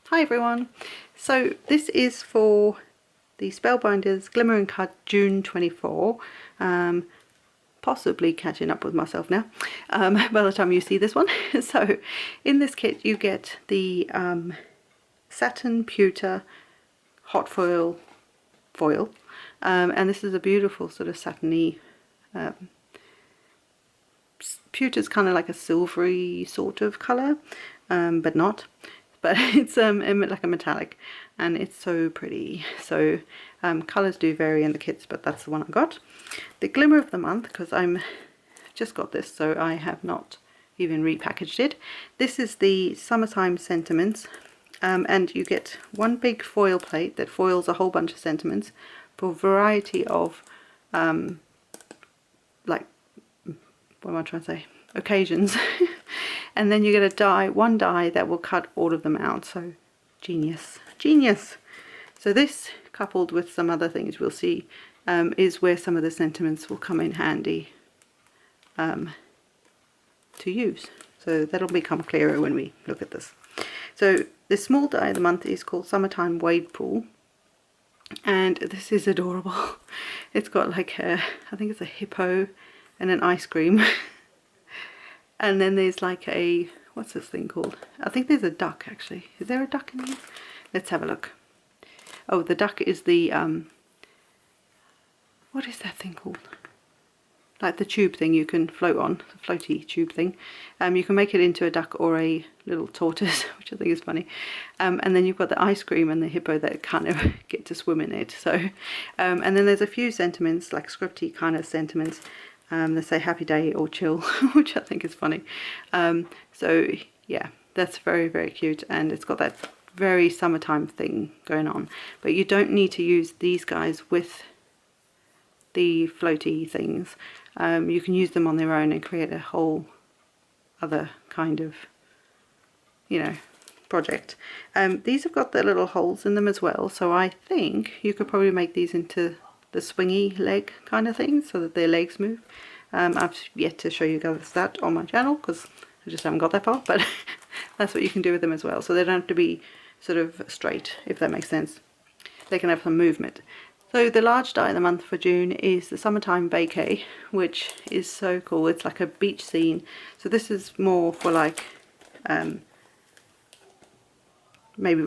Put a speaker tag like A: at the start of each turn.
A: Hi everyone. So this is for the Spellbinders Glimmer and Cut June 24. Possibly catching up with myself now by the time you see this one. So in this kit you get the satin pewter hot foil and this is a beautiful sort of satiny pewter's kind of like a silvery sort of colour, but not. But it's like a metallic, and it's so pretty. So colours do vary in the kits, but that's the one I got. The Glimmer of the month, because I'm just got this, so I have not even repackaged it. This is the Summertime Sentiments, and you get one big foil plate that foils a whole bunch of sentiments for a variety of like, what am I trying to say, occasions. And then you get a die, one die that will cut all of them out. So genius, genius. So this, coupled with some other things we'll see, is where some of the sentiments will come in handy to use. So that'll become clearer when we look at this. So the small die of the month is called Summertime Wade Pool, and this is adorable. It's got like a, I think it's a hippo and an ice cream. And then there's like a, what's this thing called? I think there's a duck actually. Is there a duck in here? Let's have a look. Oh, the duck is the, what is that thing called? Like the tube thing you can float on, the floaty tube thing. You can make it into a duck or a little tortoise, which I think is funny. And then you've got the ice cream and the hippo that kind of get to swim in it. So, and then there's a few sentiments, like scripty kind of sentiments. They say happy day or chill, which I think is funny. So yeah, that's very, very cute, and it's got that very summertime thing going on. But you don't need to use these guys with the floaty things. You can use them on their own and create a whole other kind of, you know, project. These have got the little holes in them as well, so I think you could probably make these into the swingy leg kind of thing, so that their legs move. I've yet to show you guys that on my channel because I just haven't got that far, but that's what you can do with them as well. So they don't have to be sort of straight, if that makes sense. They can have some movement. So the large die of the month for June is the Summertime Vacay, which is so cool. It's like a beach scene. So this is more for like maybe